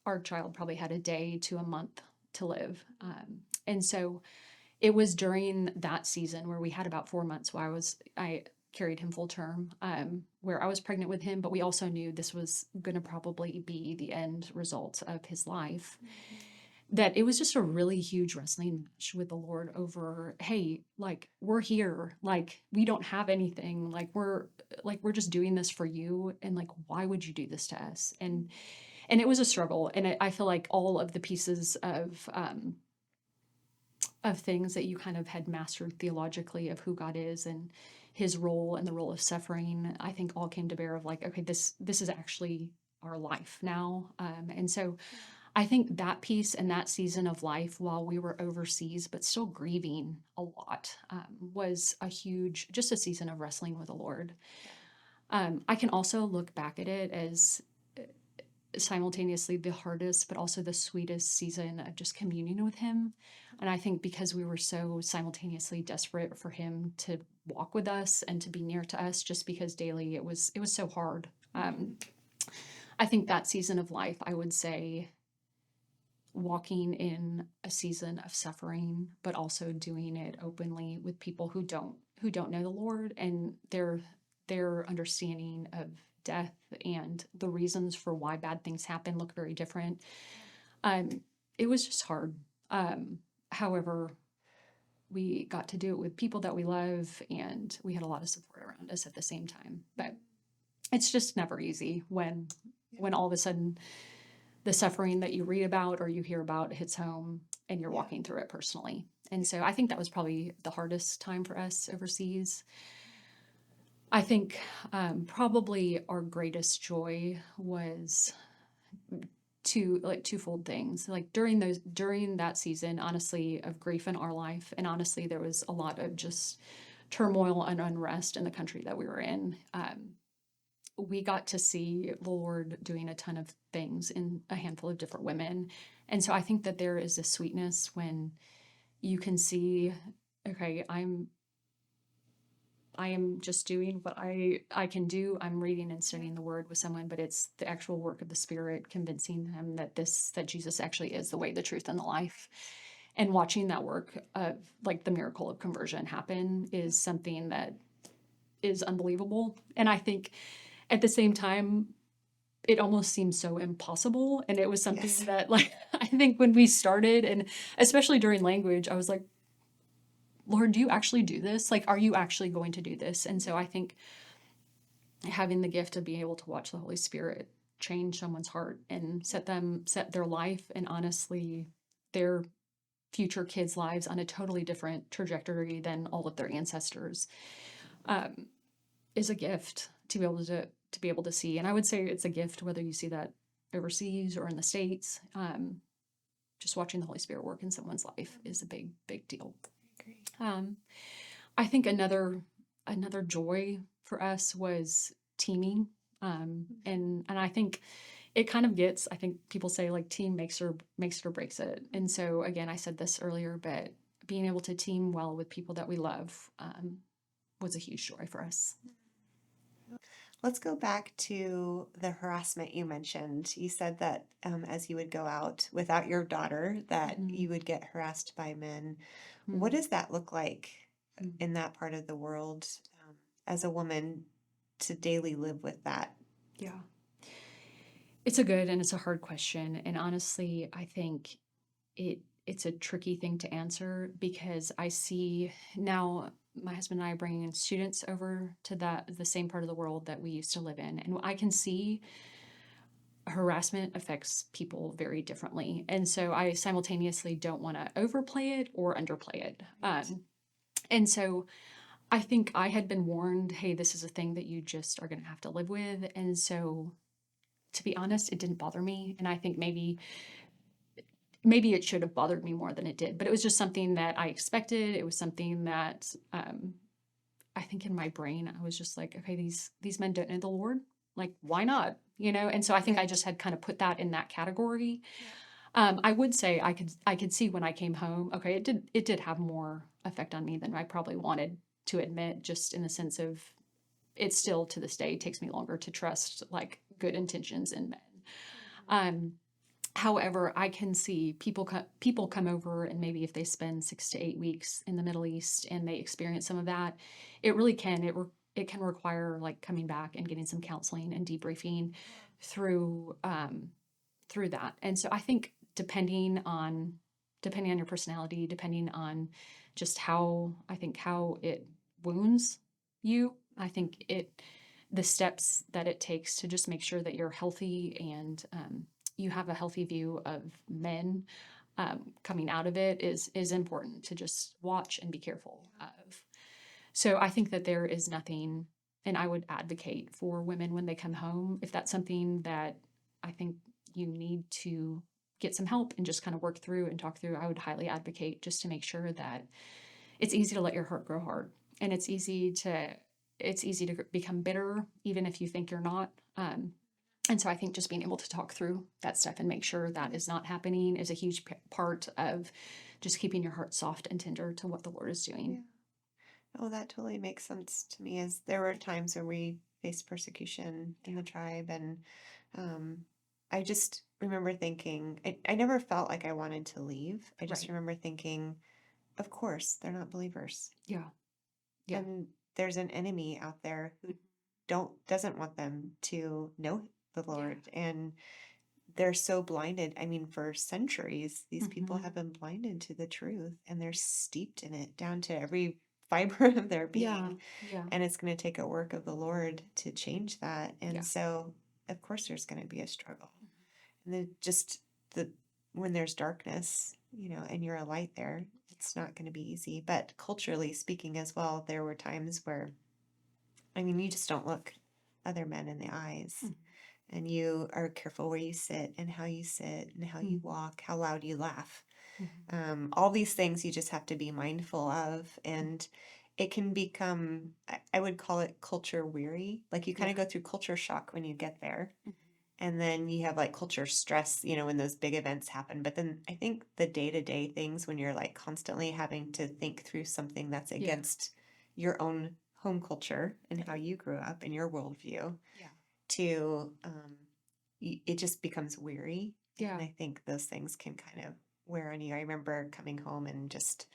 our child probably had a day to a month to live. And so it was during that season where we had about 4 months where I carried him full term, where I was pregnant with him, but we also knew this was going to probably be the end result of his life. That it was just a really huge wrestling match with the Lord over, hey, like we're here, like we don't have anything, like we're just doing this for you, and like why would you do this to us? And it was a struggle, and I feel like all of the pieces of things that you kind of had mastered theologically of who God is and his role and the role of suffering, I think all came to bear of like, okay, this is actually our life now. And so I think that piece and that season of life while we were overseas, but still grieving a lot, was just a season of wrestling with the Lord. I can also look back at it as simultaneously the hardest, but also the sweetest season of just communing with him. And I think because we were so simultaneously desperate for him to walk with us and to be near to us, just because daily it was so hard. I think that season of life, I would say, walking in a season of suffering, but also doing it openly with people who don't know the Lord, and their understanding of death and the reasons for why bad things happen look very different. Um, it was just hard. However, we got to do it with people that we love, and we had a lot of support around us at the same time. But it's just never easy when all of a sudden the suffering that you read about or you hear about hits home and you're walking through it personally. And so I think that was probably the hardest time for us overseas. I think probably our greatest joy was twofold things. Like during that season, honestly, of grief in our life, and honestly, there was a lot of just turmoil and unrest in the country that we were in. We got to see the Lord doing a ton of things in a handful of different women. And so I think that there is a sweetness when you can see, okay, I am just doing what I can do. I'm reading and studying the word with someone, but it's the actual work of the Spirit convincing them that Jesus actually is the way, the truth, and the life. And watching that work of like the miracle of conversion happen is something that is unbelievable. And I think at the same time, it almost seems so impossible. And it was something that, like, I think when we started, and especially during language, I was like, Lord, do you actually do this? Like, are you actually going to do this? And so I think having the gift of being able to watch the Holy Spirit change someone's heart and set their life and honestly their future kids' lives on a totally different trajectory than all of their ancestors, um, is a gift to be able to see. And I would say it's a gift whether you see that overseas or in the States. Just watching the Holy Spirit work in someone's life is a big, big deal. Um, I think another joy for us was teaming. And I think it kind of gets, I think people say like team makes it or breaks it. And so again, I said this earlier, but being able to team well with people that we love was a huge joy for us. Let's go back to the harassment you mentioned. You said that as you would go out without your daughter, that you would get harassed by men. What does that look like in that part of the world as a woman to daily live with that? Yeah. It's a good and it's a hard question. And honestly, I think it's a tricky thing to answer because I see now my husband and I are bringing in students over to the same part of the world that we used to live in. And I can see harassment affects people very differently. And so I simultaneously don't want to overplay it or underplay it. And so I think I had been warned, hey, this is a thing that you just are going to have to live with. And so, to be honest, it didn't bother me. And I think maybe it should have bothered me more than it did. But it was just something that I expected. It was something that I think in my brain I was just like, okay, these men don't know the Lord. Like, why not? And so I think I just had kind of put that in that category. I would say I could see when I came home, okay, it did have more effect on me than I probably wanted to admit, just in the sense of it still to this day takes me longer to trust like good intentions in men. Um, However, I can see people come over, and maybe if they spend 6 to 8 weeks in the Middle East and they experience some of that, it really can it can require like coming back and getting some counseling and debriefing through through that. And so I think depending on your personality, depending on just how it wounds you, I think the steps that it takes to just make sure that you're healthy and you have a healthy view of men coming out of it is important to just watch and be careful of. So I think that there is nothing, and I would advocate for women when they come home, if that's something that I think you need to get some help and just kind of work through and talk through, I would highly advocate just to make sure that it's easy to let your heart grow hard, and it's easy to become bitter even if you think you're not. And so I think just being able to talk through that stuff and make sure that is not happening is a huge part of just keeping your heart soft and tender to what the Lord is doing. Yeah. Oh, that totally makes sense to me. As there were times where we faced persecution in the tribe, and um, I just remember thinking, I never felt like I wanted to leave. I just Right. remember thinking, of course, they're not believers. Yeah. Yeah. And there's an enemy out there who doesn't want them to know the Yeah. Lord. And they're so blinded. I mean, for centuries, these people Mhm. have been blinded to the truth, and they're steeped in it down to every fiber of their Yeah. being. Yeah. And it's going to take a work of the Lord to change that. Yeah. And so, of course, there's going to be a struggle. And then just the when there's darkness, and you're a light there, it's not going to be easy. But culturally speaking as well, there were times where, I mean, you just don't look other men in the eyes. Mhm. And you are careful where you sit and how you sit and how you Mhm. walk, how loud you laugh. Mhm. All these things you just have to be mindful of. And it can become, I would call it culture weary. Like you kind Yeah. of go through culture shock when you get there. Mhm. And then you have like culture stress, when those big events happen. But then I think the day-to-day things, when you're like constantly having to think through something that's Yeah. against your own home culture and how Right. you grew up and your worldview, Yeah. to it just becomes weary. And Yeah. I think those things can kind of wear on you. I remember coming home and just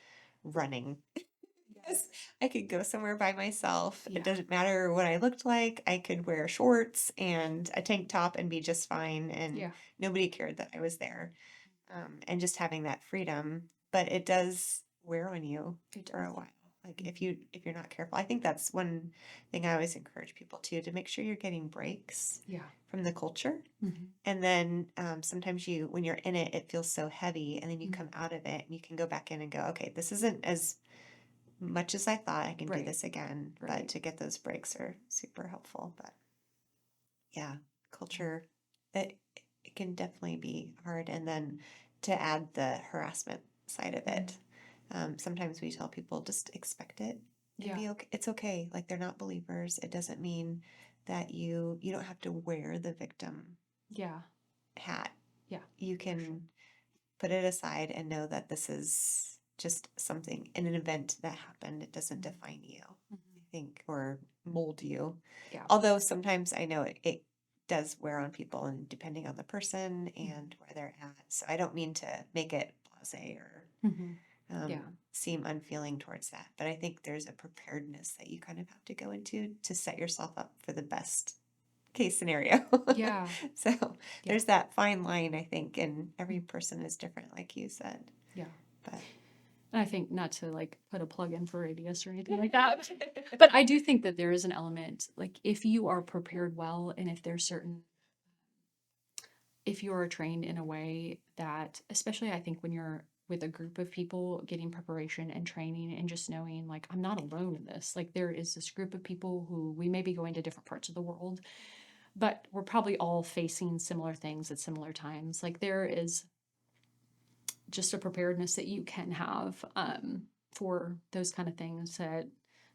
running. Yes, I could go somewhere by myself. It Yeah. doesn't matter what I looked like. I could wear shorts and a tank top and be just fine, and Yeah. nobody cared that I was there. And just having that freedom, but it does wear on you It for a does. while. Like if Mhm. you're not careful, I think that's one thing I always encourage people to make sure you're getting breaks Yeah. from the culture. Mhm. And then sometimes when you're in it, it feels so heavy, and then you Mhm. come out of it and you can go back in and go, okay, this isn't as much as I thought. I can do Right. this again. But Right. to get those breaks are super helpful. But yeah, Mhm. culture, it can definitely be hard. And then to add the harassment side of Mhm. it, sometimes we tell people just expect it and Yeah. be okay. It's okay. Like they're not believers. It doesn't mean that you don't have to wear the victim Yeah. hat. Yeah. You For sure. can put it aside and know that this is just something in an event that happened. It doesn't Mhm. define you, I Mhm. think, or mold you. Yeah. Although sometimes I know it does wear on people, and depending on the person Mhm. and where they're at. So I don't mean to make it blasé or Mhm. Yeah. seem unfeeling towards that. But I think there's a preparedness that you kind of have to go into to set yourself up for the best case scenario. Yeah. So Yeah. there's that fine line, I think, and every Mhm. person is different, like you said. Yeah. But And I think not to like put a plug in for Radius or anything like that, but I do think that there is an element like if you are prepared well, and if there's certain if you are trained in a way that, especially I think when you're with a group of people getting preparation and training and just knowing like I'm not alone in this. Like there is this group of people who we may be going to different parts of the world, but we're probably all facing similar things at similar times. Like there is just a preparedness that you can have for those kind of things that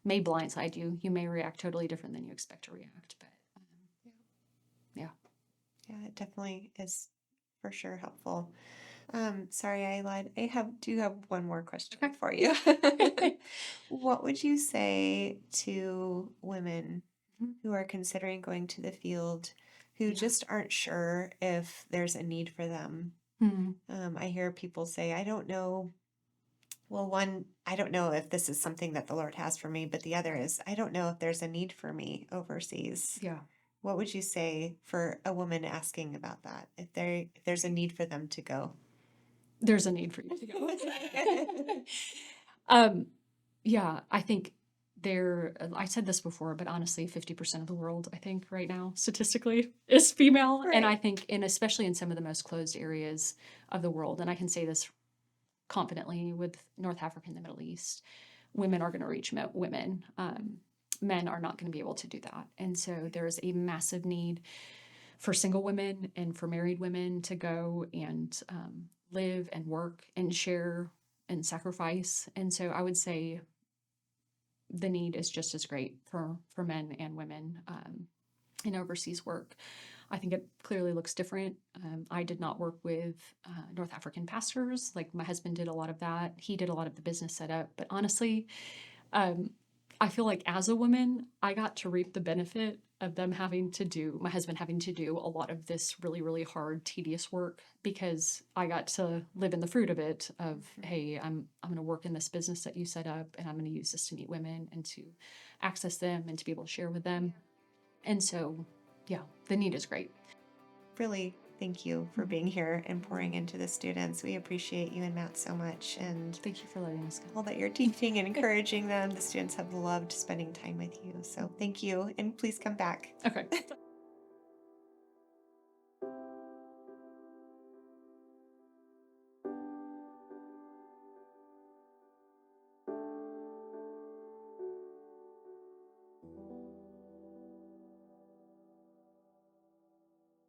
may blindside you. You may react totally different than you expect to react, but yeah. Yeah, it definitely is for sure helpful. Sorry, I lied. Do have one more question Okay. for you. What would you say to women Mhm. who are considering going to the field who Yeah. just aren't sure if there's a need for them? Mhm. I hear people say, I don't know. Well, one, I don't know if this is something that the Lord has for me, but the other Right. is, I don't know if there's a need for me overseas. Yeah. What would you say for a woman asking about that? If there's a need for them to go? There's a need for you to go. um, yeah, I think I said this before, but honestly, 50% of the world, I think right now, statistically, is female. And I Right. think, especially in some of the most closed areas of the world, and I can say this confidently with North Africa and the Middle East, women are going to reach women. Men are not going to be able to do that. And so there is a massive need for single women and for married women to go and live and work and share and sacrifice. And so I would say the need is just as great for men and women in overseas work. I think it clearly looks different. I did not work with North African pastors. Like my husband did a lot of that. He did a lot of the business setup. But honestly, um, I feel like as a woman, I got to reap the benefit of my husband having to do a lot of this really, really hard, tedious work because I got to live in the fruit of it of, Mhm. hey, I'm going to work in this business that you set up and I'm going to use this to meet women and to access them and to be able to share with them. And so, yeah, the need is great. Really, thank you for being here and pouring into the students. We appreciate you and Matt so much, and Thank you for letting us all go. that you're teaching and encouraging them. The students have loved spending time with you. So thank you, and please come back. Okay.